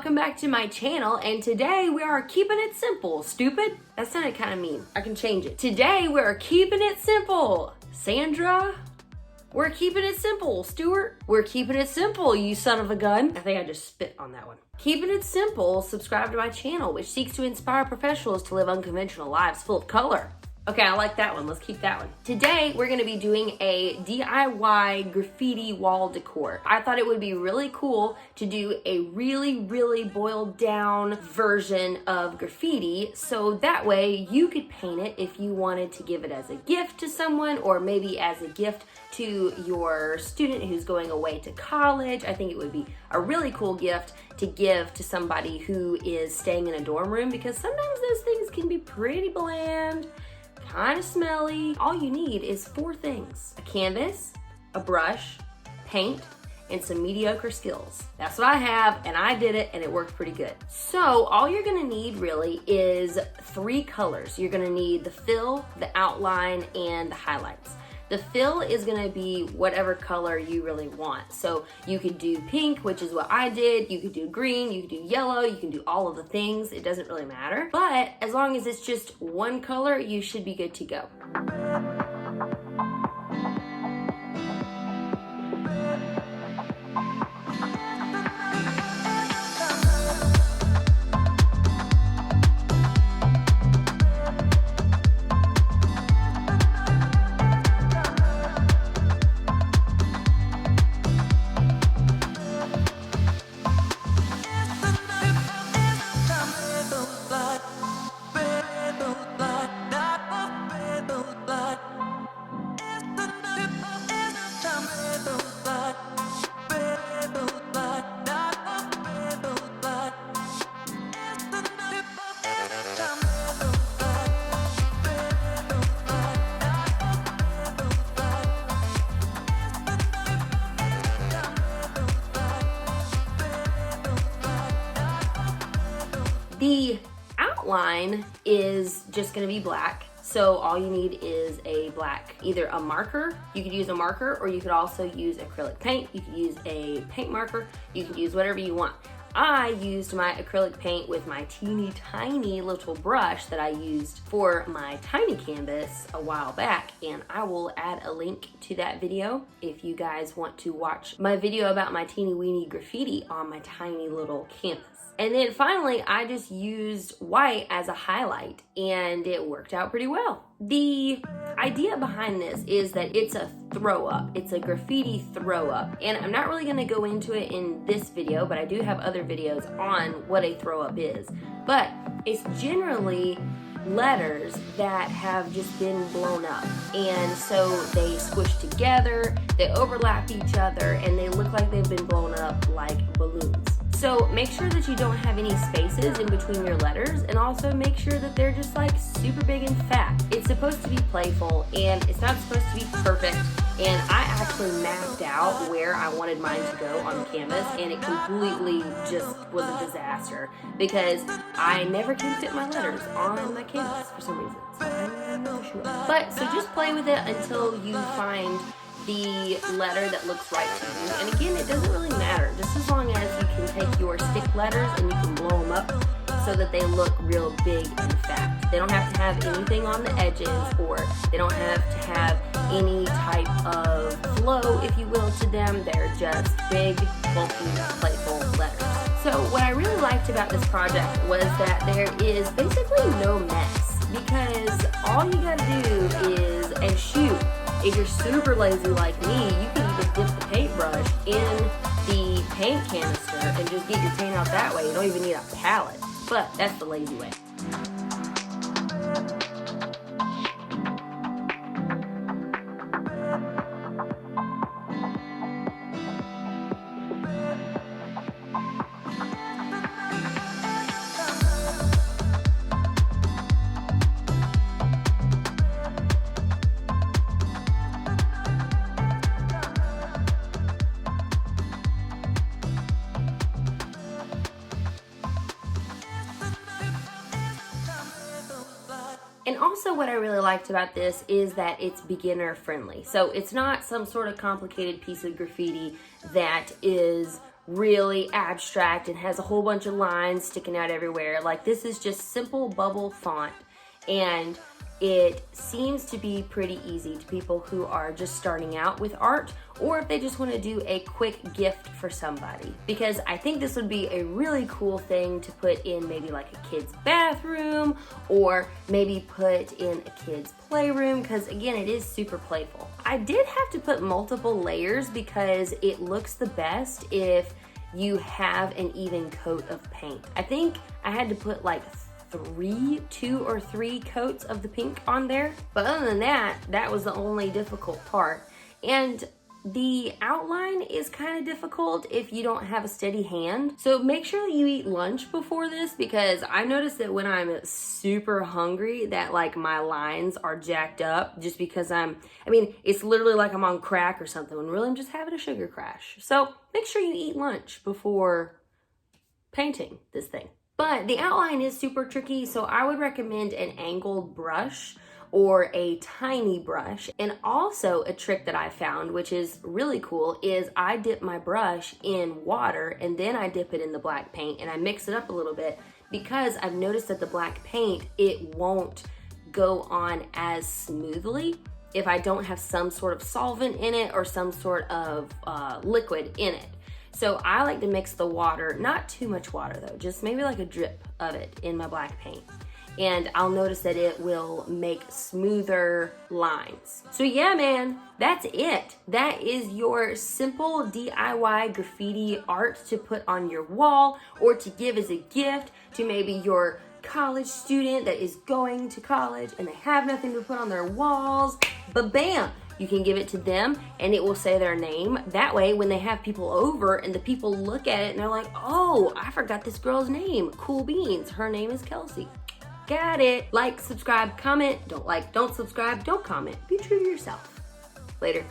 welcome back to my channel, and today we are keeping it simple. Stupid? That sounded kind of mean. I can change it. Today we are keeping it simple. Sandra? We're keeping it simple. Stuart? We're keeping it simple, you son of a gun. I think I just spit on that one. Keeping it simple, subscribe to my channel, which seeks to inspire professionals to live unconventional lives full of color. Okay, I like that one. Let's keep that one. Today, we're gonna be doing a DIY graffiti wall decor. I thought it would be really cool to do a really boiled down version of graffiti, so that way you could paint it if you wanted to give it as a gift to someone, or maybe as a gift to your student who's going away to college. I think it would be a really cool gift to give to somebody who is staying in a dorm room, because sometimes those things can be pretty bland, kind of smelly. All you need is 4 things: a canvas, a brush, paint, and some mediocre skills. That's what I have, and I did it, and it worked pretty good. So all you're gonna need really is 3 colors. You're gonna need the fill, the outline, and the highlights. The fill is gonna be whatever color you really want. So you could do pink, which is what I did. You could do green, you could do yellow, you can do all of the things. It doesn't really matter. But as long as it's just one color, you should be good to go. The outline is just gonna be black. So all you need is a black, either a marker, you could use a marker, or you could also use acrylic paint. You could use a paint marker. You could use whatever you want. I used my acrylic paint with my teeny tiny little brush that I used for my tiny canvas a while back, and I will add a link to that video if you guys want to watch my video about my teeny weeny graffiti on my tiny little canvas. And then finally, I just used white as a highlight, and it worked out pretty well. The idea behind this is that it's a throw up. It's a graffiti throw up. And I'm not really gonna go into it in this video, but I do have other videos on what a throw up is. But it's generally letters that have just been blown up. And so they squish together, they overlap each other, and they look like they've been blown up like balloons. So make sure that you don't have any spaces in between your letters, and also make sure that they're just like super big and fat. It's supposed to be playful, and it's not supposed to be perfect. And I actually mapped out where I wanted mine to go on the canvas, and it completely just was a disaster because I never can fit my letters on my canvas for some reason. So I'm not sure. But so just play with it until you find the letter that looks right to you. And again, it doesn't really matter, just as long as you can take your stick letters and you can blow them up so that they look real big and fat. They don't have to have anything on the edges, or they don't have to have any type of flow, if you will, to them. They're just big, bulky, playful letters. So what I really liked about this project was that there is basically no mess, because all you gotta do is, and shoot, if you're super lazy like me, you can even dip the paintbrush in the paint canister and just get your paint out that way. You don't even need a palette, but that's the lazy way. And also what I really liked about this is that it's beginner friendly. So it's not some sort of complicated piece of graffiti that is really abstract and has a whole bunch of lines sticking out everywhere. Like, this is just simple bubble font, and it seems to be pretty easy to people who are just starting out with art, or if they just want to do a quick gift for somebody. Because I think this would be a really cool thing to put in maybe like a kid's bathroom, or maybe put in a kid's playroom, because again, it is super playful. I did have to put multiple layers because it looks the best if you have an even coat of paint. I think I had to put like 2 or 3 coats of the pink on there. But other than that, that was the only difficult part. And the outline is kind of difficult if you don't have a steady hand. So make sure that you eat lunch before this, because I noticed that when I'm super hungry that like my lines are jacked up just because it's literally like I'm on crack or something, when really I'm just having a sugar crash. So make sure you eat lunch before painting this thing. But the outline is super tricky, so I would recommend an angled brush or a tiny brush. And also a trick that I found, which is really cool, is I dip my brush in water and then I dip it in the black paint and I mix it up a little bit, because I've noticed that the black paint, it won't go on as smoothly if I don't have some sort of solvent in it or some sort of liquid in it. So I like to mix the water, not too much water though, just maybe like a drip of it in my black paint. And I'll notice that it will make smoother lines. So yeah, man, that's it. That is your simple DIY graffiti art to put on your wall or to give as a gift to maybe your college student that is going to college and they have nothing to put on their walls. But bam! You can give it to them and it will say their name. That way, when they have people over and the people look at it and they're like, oh, I forgot this girl's name. Cool beans. Her name is Kelsey. Got it. Like, subscribe, comment. Don't like, don't subscribe, don't comment. Be true to yourself. Later.